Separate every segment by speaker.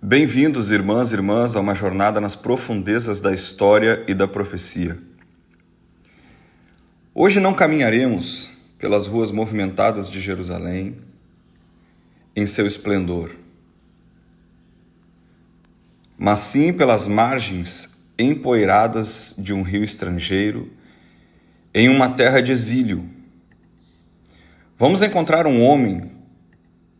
Speaker 1: Bem-vindos, irmãs e irmãs, a uma jornada nas profundezas da história e da profecia. Hoje não caminharemos pelas ruas movimentadas de Jerusalém em seu esplendor, mas sim pelas margens empoeiradas de um rio estrangeiro em uma terra de exílio. Vamos encontrar um homem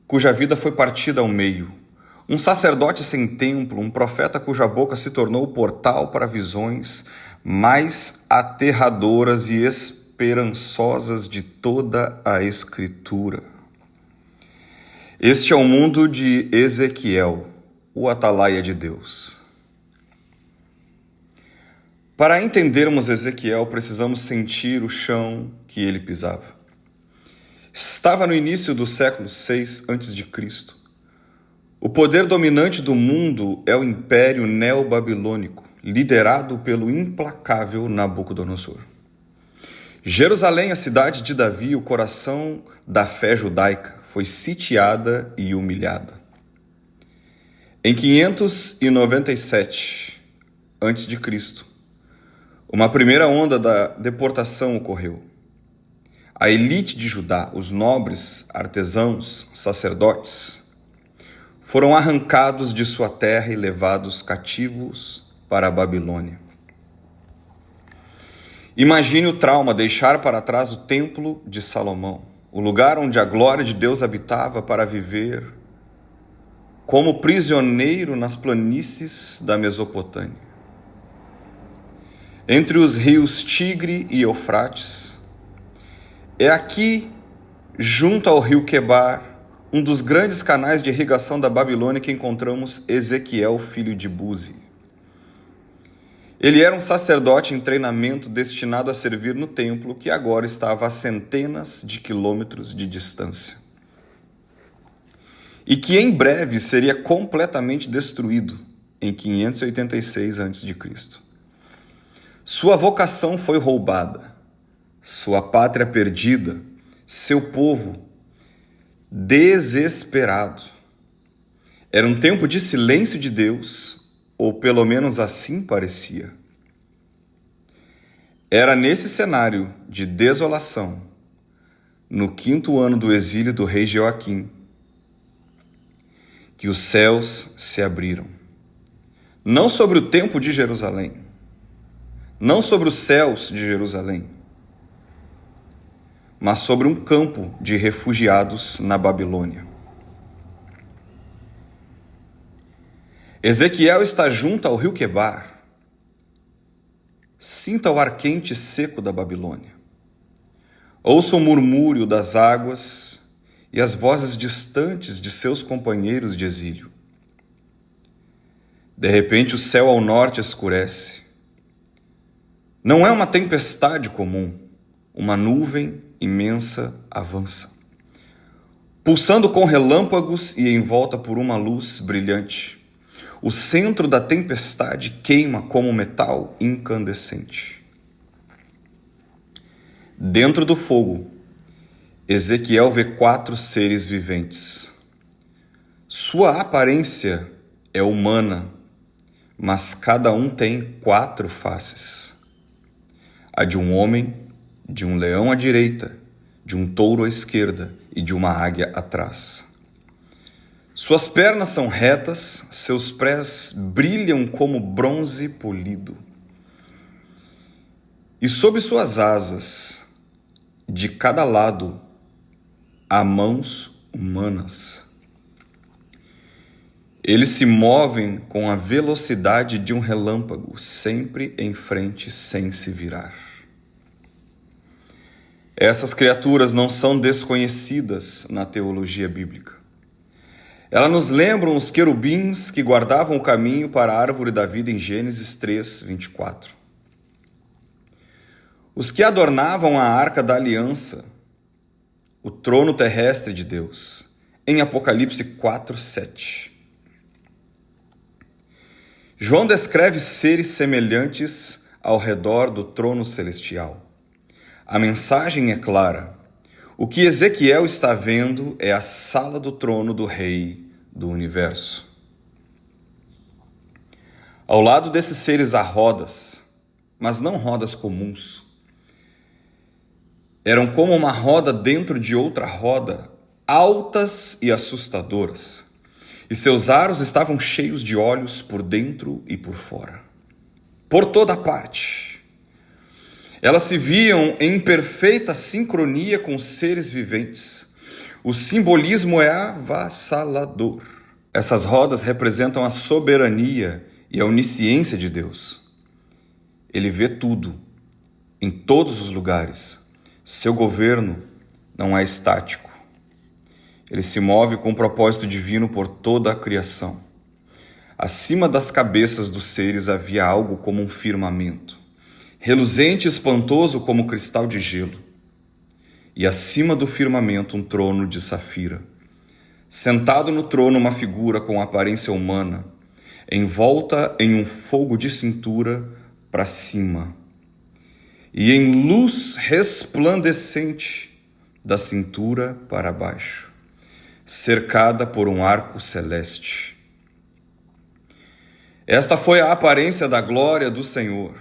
Speaker 1: cuja vida foi partida ao meio, um sacerdote sem templo, um profeta cuja boca se tornou o portal para visões mais aterradoras e esperançosas de toda a Escritura. Este é o mundo de Ezequiel, o atalaia de Deus. Para entendermos Ezequiel, precisamos sentir o chão que ele pisava. Estava no início do século VI a.C. O poder dominante do mundo é o Império Neobabilônico, liderado pelo implacável Nabucodonosor. Jerusalém, a cidade de Davi, o coração da fé judaica, foi sitiada e humilhada. Em 597 a.C., uma primeira onda da deportação ocorreu. A elite de Judá, os nobres, artesãos, sacerdotes, foram arrancados de sua terra e levados cativos para a Babilônia. Imagine o trauma deixar para trás o templo de Salomão, o lugar onde a glória de Deus habitava, para viver como prisioneiro nas planícies da Mesopotâmia. Entre os rios Tigre e Eufrates, é aqui, junto ao rio Quebar, um dos grandes canais de irrigação da Babilônia, que encontramos Ezequiel, filho de Buzi. Ele era um sacerdote em treinamento destinado a servir no templo, que agora estava a centenas de quilômetros de distância, e que em breve seria completamente destruído em 586 a.C. Sua vocação foi roubada, sua pátria perdida, seu povo desesperado. Era um tempo de silêncio de Deus, ou pelo menos assim parecia. Era nesse cenário de desolação, no 5º ano do exílio do rei Joaquim, que os céus se abriram. Não sobre o templo de Jerusalém, não sobre os céus de Jerusalém, mas sobre um campo de refugiados na Babilônia. Ezequiel está junto ao rio Quebar. Sinta o ar quente e seco da Babilônia. Ouça o murmúrio das águas e as vozes distantes de seus companheiros de exílio. De repente, o céu ao norte escurece. Não é uma tempestade comum, uma nuvem imensa avança, pulsando com relâmpagos e envolta por uma luz brilhante. O centro da tempestade queima como metal incandescente. Dentro do fogo, Ezequiel vê 4 seres viventes. Sua aparência é humana, mas cada um tem 4 faces. A de um homem, de um leão à direita, de um touro à esquerda e de uma águia atrás. Suas pernas são retas, seus pés brilham como bronze polido. E sob suas asas, de cada lado, há mãos humanas. Eles se movem com a velocidade de um relâmpago, sempre em frente sem se virar. Essas criaturas não são desconhecidas na teologia bíblica. Elas nos lembram os querubins que guardavam o caminho para a árvore da vida em Gênesis 3, 24. Os que adornavam a arca da aliança, o trono terrestre de Deus, em Apocalipse 4, 7. João descreve seres semelhantes ao redor do trono celestial. A mensagem é clara. O que Ezequiel está vendo é a sala do trono do Rei do Universo. Ao lado desses seres há rodas, mas não rodas comuns. Eram como uma roda dentro de outra roda, altas e assustadoras, e seus aros estavam cheios de olhos por dentro e por fora, por toda parte. Elas se viam em perfeita sincronia com os seres viventes. O simbolismo é avassalador. Essas rodas representam a soberania e a onisciência de Deus. Ele vê tudo, em todos os lugares. Seu governo não é estático. Ele se move com um propósito divino por toda a criação. Acima das cabeças dos seres havia algo como um firmamento, reluzente e espantoso como cristal de gelo. E acima do firmamento um trono de safira. Sentado no trono uma figura com aparência humana, envolta em um fogo de cintura para cima, e em luz resplandecente da cintura para baixo, cercada por um arco celeste. Esta foi a aparência da glória do Senhor.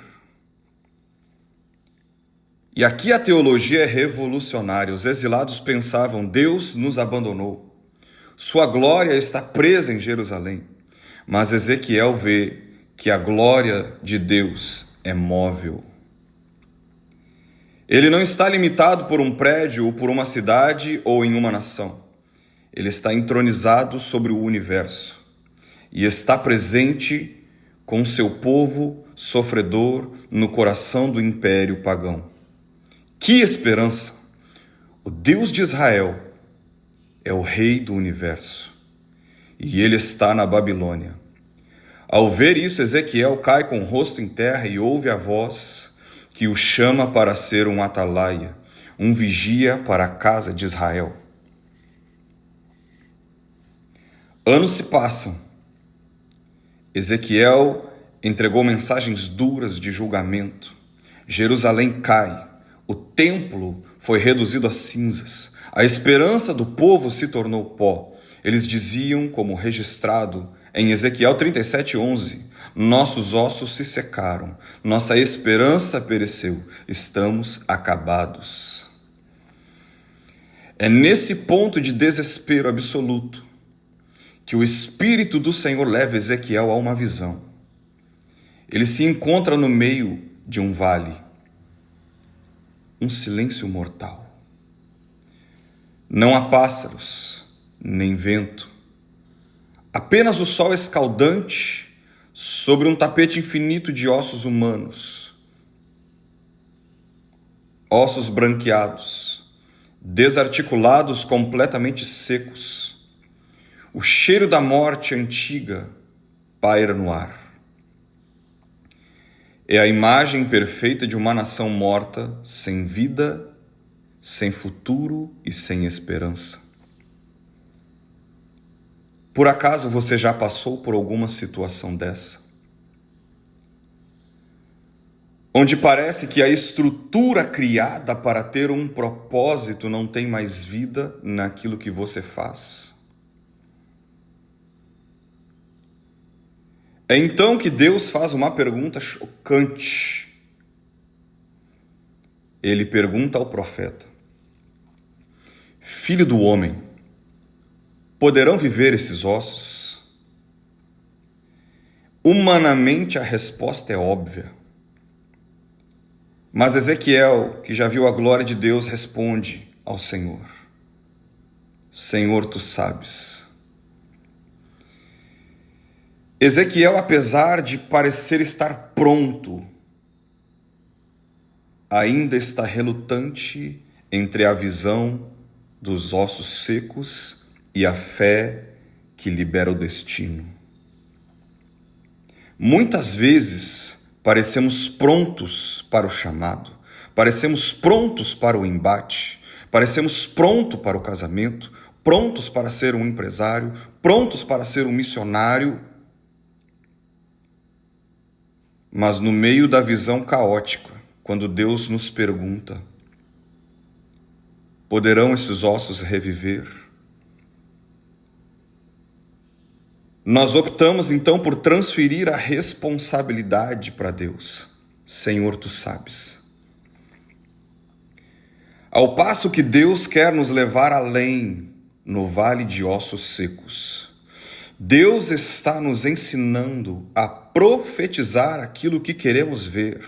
Speaker 1: E aqui a teologia é revolucionária. Os exilados pensavam: Deus nos abandonou. Sua glória está presa em Jerusalém. Mas Ezequiel vê que a glória de Deus é móvel. Ele não está limitado por um prédio ou por uma cidade ou em uma nação. Ele está entronizado sobre o universo e está presente com seu povo sofredor no coração do império pagão. Que esperança! O Deus de Israel é o Rei do universo e ele está na Babilônia. Ao ver isso, Ezequiel cai com o rosto em terra e ouve a voz que o chama para ser um atalaia, um vigia para a casa de Israel. Anos se passam. Ezequiel entregou mensagens duras de julgamento. Jerusalém cai. O templo foi reduzido a cinzas. A esperança do povo se tornou pó. Eles diziam, como registrado em Ezequiel 37:11, nossos ossos se secaram, nossa esperança pereceu, estamos acabados. É nesse ponto de desespero absoluto que o Espírito do Senhor leva Ezequiel a uma visão. Ele se encontra no meio de um vale, um silêncio mortal. Não há pássaros, nem vento, apenas o sol escaldante sobre um tapete infinito de ossos humanos. Ossos branqueados, desarticulados, completamente secos. O cheiro da morte antiga paira no ar. É a imagem perfeita de uma nação morta, sem vida, sem futuro e sem esperança. Por acaso você já passou por alguma situação dessa? Onde parece que a estrutura criada para ter um propósito não tem mais vida naquilo que você faz? É então que Deus faz uma pergunta chocante. Ele pergunta ao profeta: Filho do homem, poderão viver esses ossos? Humanamente a resposta é óbvia. Mas Ezequiel, que já viu a glória de Deus, responde ao Senhor: Senhor, tu sabes. Ezequiel, apesar de parecer estar pronto, ainda está relutante entre a visão dos ossos secos e a fé que libera o destino. Muitas vezes parecemos prontos para o chamado, parecemos prontos para o embate, parecemos prontos para o casamento, prontos para ser um empresário, prontos para ser um missionário, mas no meio da visão caótica, quando Deus nos pergunta: poderão esses ossos reviver? Nós optamos então por transferir a responsabilidade para Deus. Senhor, tu sabes. Ao passo que Deus quer nos levar além no vale de ossos secos. Deus está nos ensinando a profetizar aquilo que queremos ver.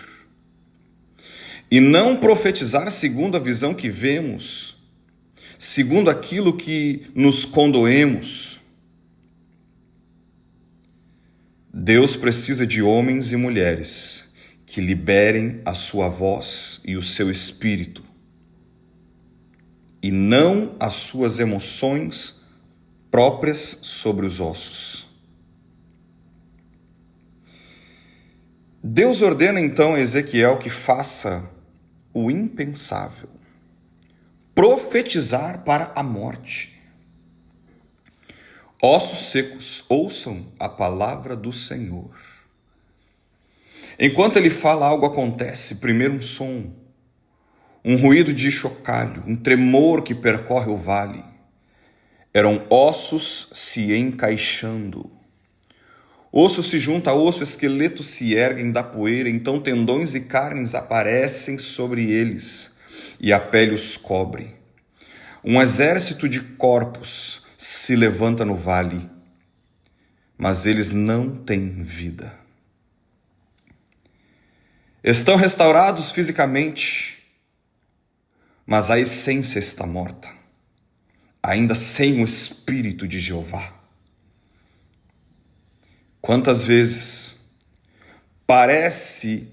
Speaker 1: E não profetizar segundo a visão que vemos, segundo aquilo que nos condoemos. Deus precisa de homens e mulheres que liberem a sua voz e o seu espírito, e não as suas emoções próprias sobre os ossos. Deus ordena então a Ezequiel que faça o impensável: profetizar para a morte. Ossos secos, ouçam a palavra do Senhor. Enquanto ele fala, algo acontece. Primeiro um som, um ruído de chocalho, um tremor que percorre o vale. Eram ossos se encaixando. Osso se junta a osso, esqueletos se erguem da poeira, então tendões e carnes aparecem sobre eles, e a pele os cobre. Um exército de corpos se levanta no vale, mas eles não têm vida. Estão restaurados fisicamente, mas a essência está morta, ainda sem o Espírito de Jeová. Quantas vezes parece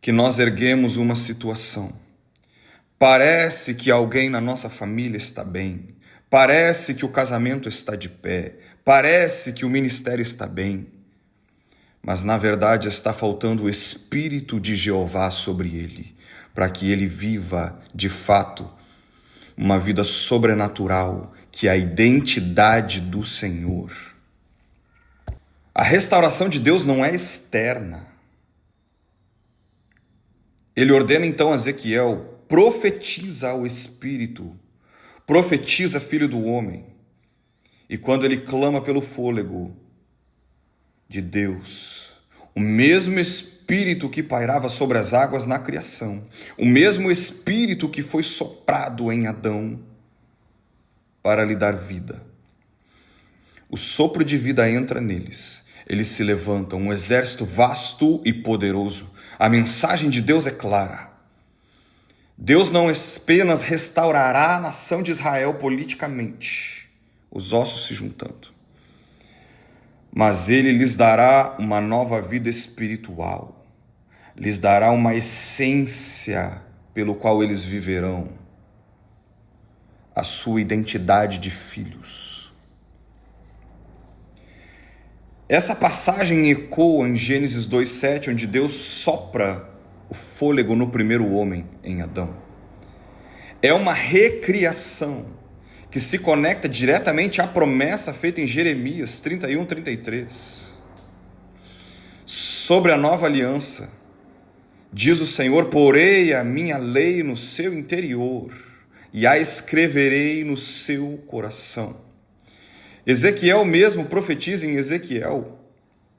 Speaker 1: que nós erguemos uma situação, parece que alguém na nossa família está bem, parece que o casamento está de pé, parece que o ministério está bem, mas na verdade está faltando o Espírito de Jeová sobre ele, para que ele viva de fato uma vida sobrenatural, que é a identidade do Senhor. A restauração de Deus não é externa. Ele ordena então a Ezequiel: profetiza ao Espírito, profetiza, filho do homem. E quando ele clama pelo fôlego de Deus, o mesmo Espírito que pairava sobre as águas na criação, o mesmo Espírito que foi soprado em Adão para lhe dar vida, o sopro de vida entra neles. Eles se levantam, um exército vasto e poderoso. A mensagem de Deus é clara. Deus não apenas restaurará a nação de Israel politicamente, os ossos se juntando, mas ele lhes dará uma nova vida espiritual, lhes dará uma essência pelo qual eles viverão, a sua identidade de filhos. Essa passagem ecoa em Gênesis 2:7, onde Deus sopra o fôlego no primeiro homem, em Adão. É uma recriação que se conecta diretamente à promessa feita em Jeremias 31:33. Sobre a nova aliança, diz o Senhor: porei a minha lei no seu interior e a escreverei no seu coração. Ezequiel mesmo profetiza em Ezequiel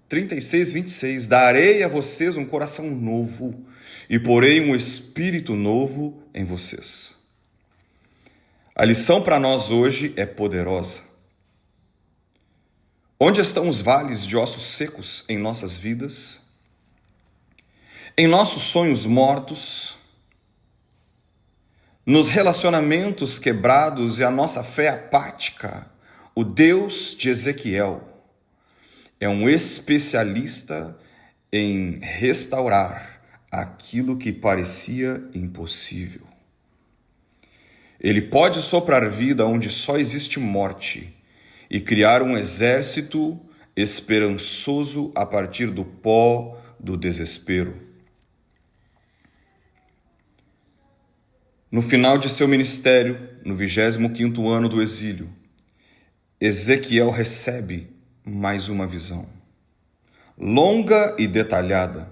Speaker 1: 36:26, darei a vocês um coração novo e porei um espírito novo em vocês. A lição para nós hoje é poderosa. Onde estão os vales de ossos secos em nossas vidas? Em nossos sonhos mortos? Nos relacionamentos quebrados e a nossa fé apática? O Deus de Ezequiel é um especialista em restaurar aquilo que parecia impossível. Ele pode soprar vida onde só existe morte e criar um exército esperançoso a partir do pó do desespero. No final de seu ministério, no 25º ano do exílio, Ezequiel recebe mais uma visão, longa e detalhada.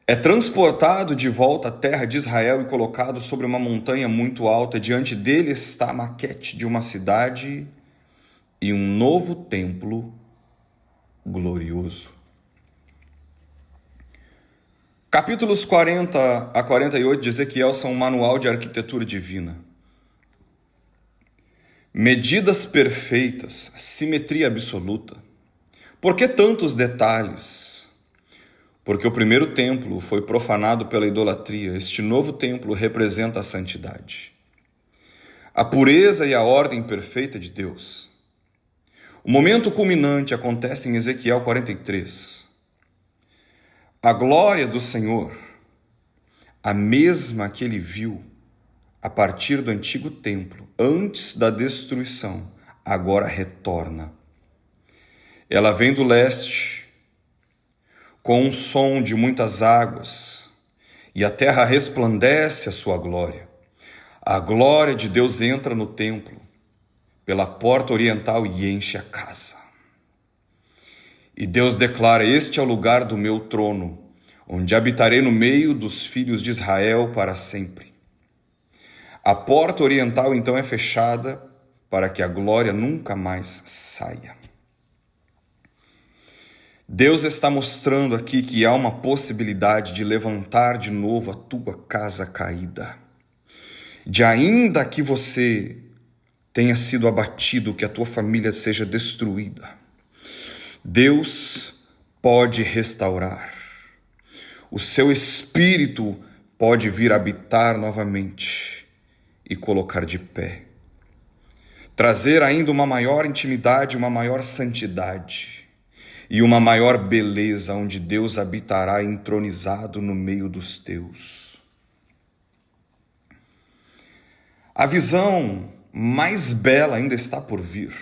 Speaker 1: É transportado de volta à terra de Israel e colocado sobre uma montanha muito alta. Diante dele está a maquete de uma cidade e um novo templo glorioso. Capítulos 40 a 48 de Ezequiel são um manual de arquitetura divina. Medidas perfeitas, simetria absoluta. Por que tantos detalhes? Porque o primeiro templo foi profanado pela idolatria. Este novo templo representa a santidade, a pureza e a ordem perfeita de Deus. O momento culminante acontece em Ezequiel 43. A glória do Senhor, a mesma que ele viu a partir do antigo templo, antes da destruição, agora retorna. Ela vem do leste, com um som de muitas águas, e a terra resplandece a sua glória. A glória de Deus entra no templo, pela porta oriental e enche a casa. E Deus declara: este é o lugar do meu trono, onde habitarei no meio dos filhos de Israel para sempre. A porta oriental então é fechada para que a glória nunca mais saia. Deus está mostrando aqui que há uma possibilidade de levantar de novo a tua casa caída. De ainda que você tenha sido abatido, que a tua família seja destruída, Deus pode restaurar. O seu espírito pode vir habitar novamente e colocar de pé. Trazer ainda uma maior intimidade, uma maior santidade e uma maior beleza, onde Deus habitará entronizado no meio dos teus. A visão mais bela ainda está por vir.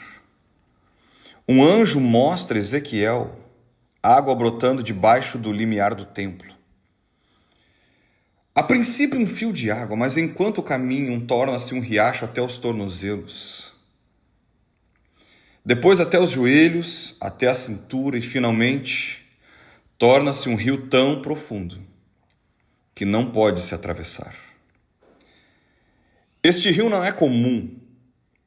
Speaker 1: Um anjo mostra a Ezequiel água brotando debaixo do limiar do templo. A princípio um fio de água, mas enquanto caminham torna-se um riacho até os tornozelos. Depois até os joelhos, até a cintura e finalmente torna-se um rio tão profundo que não pode se atravessar. Este rio não é comum.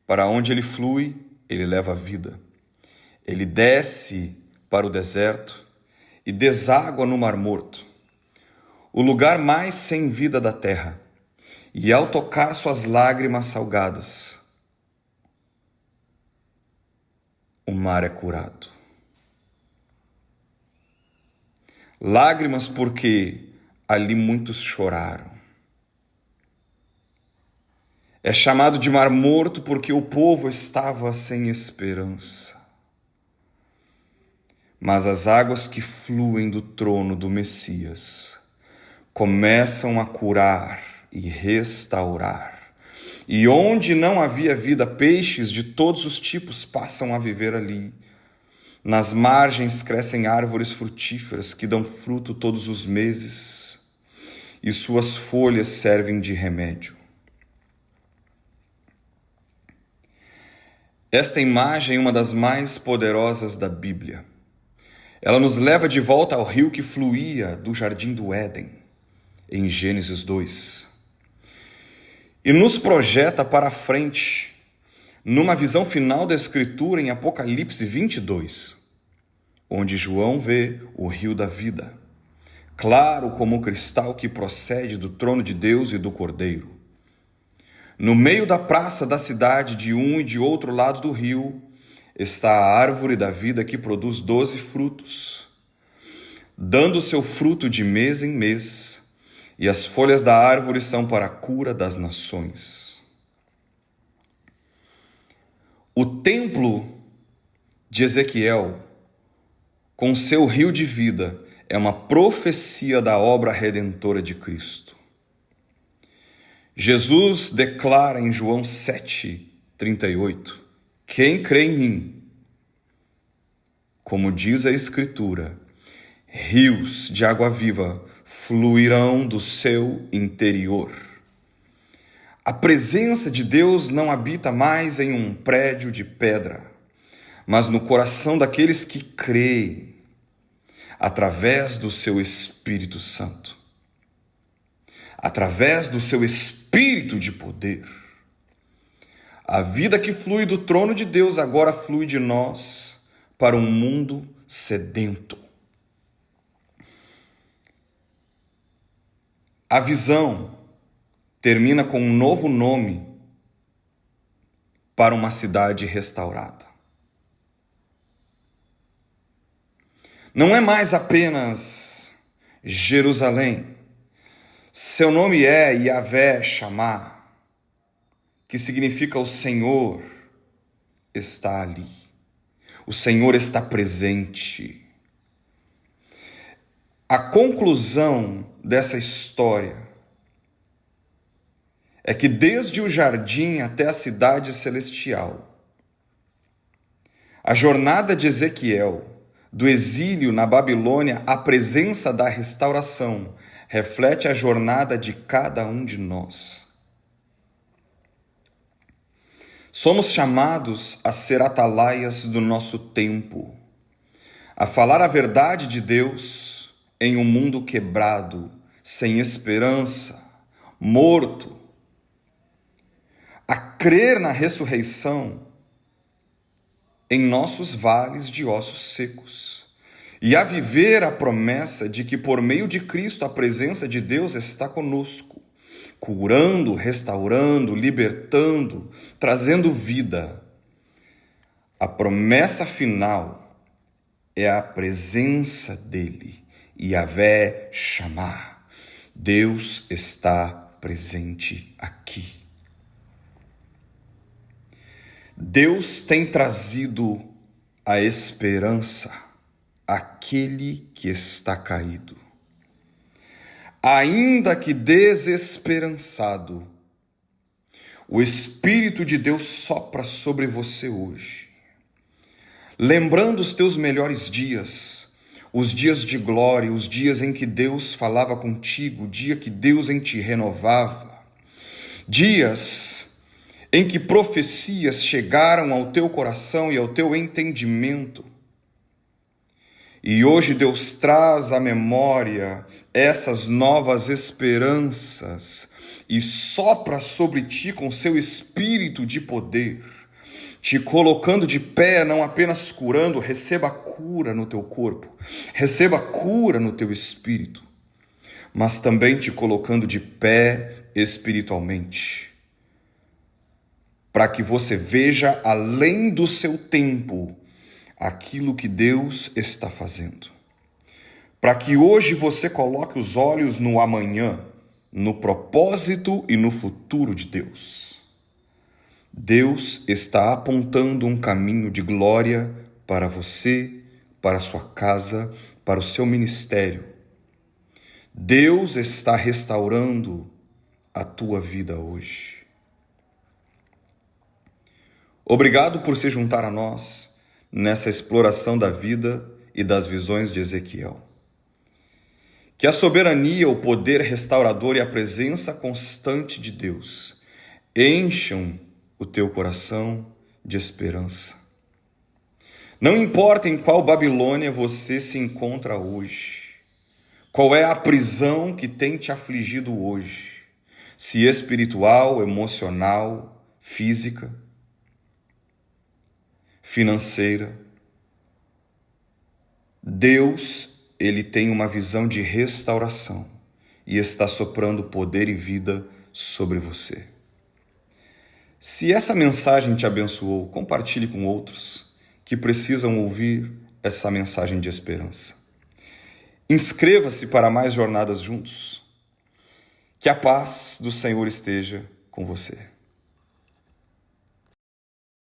Speaker 1: Para onde ele flui, ele leva a vida. Ele desce para o deserto e deságua no Mar Morto, o lugar mais sem vida da terra. E ao tocar suas lágrimas salgadas, o mar é curado. Lágrimas porque ali muitos choraram. É chamado de Mar Morto porque o povo estava sem esperança. Mas as águas que fluem do trono do Messias começam a curar e restaurar. E onde não havia vida, peixes de todos os tipos passam a viver ali. Nas margens crescem árvores frutíferas que dão fruto todos os meses, e suas folhas servem de remédio. Esta imagem é uma das mais poderosas da Bíblia. Ela nos leva de volta ao rio que fluía do Jardim do Éden, em Gênesis 2. E nos projeta para frente, numa visão final da Escritura em Apocalipse 22, onde João vê o rio da vida, claro como o cristal que procede do trono de Deus e do Cordeiro. No meio da praça da cidade, de um e de outro lado do rio, está a árvore da vida que produz 12 frutos, dando seu fruto de mês em mês, e as folhas da árvore são para a cura das nações. O templo de Ezequiel, com seu rio de vida, é uma profecia da obra redentora de Cristo. Jesus declara em João 7:38, quem crê em mim, como diz a Escritura, rios de água viva fluirão do seu interior. A presença de Deus não habita mais em um prédio de pedra, mas no coração daqueles que creem, através do seu Espírito Santo, através do seu Espírito de poder. A vida que flui do trono de Deus agora flui de nós para um mundo sedento. A visão termina com um novo nome para uma cidade restaurada. Não é mais apenas Jerusalém. Seu nome é Yahvé Shammah, que significa o Senhor está ali. O Senhor está presente. A conclusão dessa história é que desde o jardim até a cidade celestial, a jornada de Ezequiel, do exílio na Babilônia à presença da restauração, reflete a jornada de cada um de nós. Somos chamados a ser atalaias do nosso tempo, a falar a verdade de Deus em um mundo quebrado, sem esperança, morto, a crer na ressurreição em nossos vales de ossos secos e a viver a promessa de que por meio de Cristo a presença de Deus está conosco, curando, restaurando, libertando, trazendo vida. A promessa final é a presença dele, Yahvé Shammah. Deus está presente aqui. Deus tem trazido a esperança àquele que está caído. Ainda que desesperançado, o Espírito de Deus sopra sobre você hoje, lembrando os teus melhores dias, os dias de glória, os dias em que Deus falava contigo, o dia que Deus em ti renovava, dias em que profecias chegaram ao teu coração e ao teu entendimento. E hoje Deus traz à memória essas novas esperanças e sopra sobre ti com seu espírito de poder, te colocando de pé, não apenas curando, receba cura no teu corpo, receba cura no teu espírito, mas também te colocando de pé espiritualmente, para que você veja além do seu tempo aquilo que Deus está fazendo. Para que hoje você coloque os olhos no amanhã, no propósito e no futuro de Deus. Deus está apontando um caminho de glória para você, para a sua casa, para o seu ministério. Deus está restaurando a tua vida hoje. Obrigado por se juntar a nós nessa exploração da vida e das visões de Ezequiel. Que a soberania, o poder restaurador e a presença constante de Deus encham o teu coração de esperança. Não importa em qual Babilônia você se encontra hoje, qual é a prisão que tem te afligido hoje, se espiritual, emocional, física, financeira, Deus, ele tem uma visão de restauração e está soprando poder e vida sobre você. Se essa mensagem te abençoou, compartilhe com outros que precisam ouvir essa mensagem de esperança. Inscreva-se para mais jornadas juntos. Que a paz do Senhor esteja com você.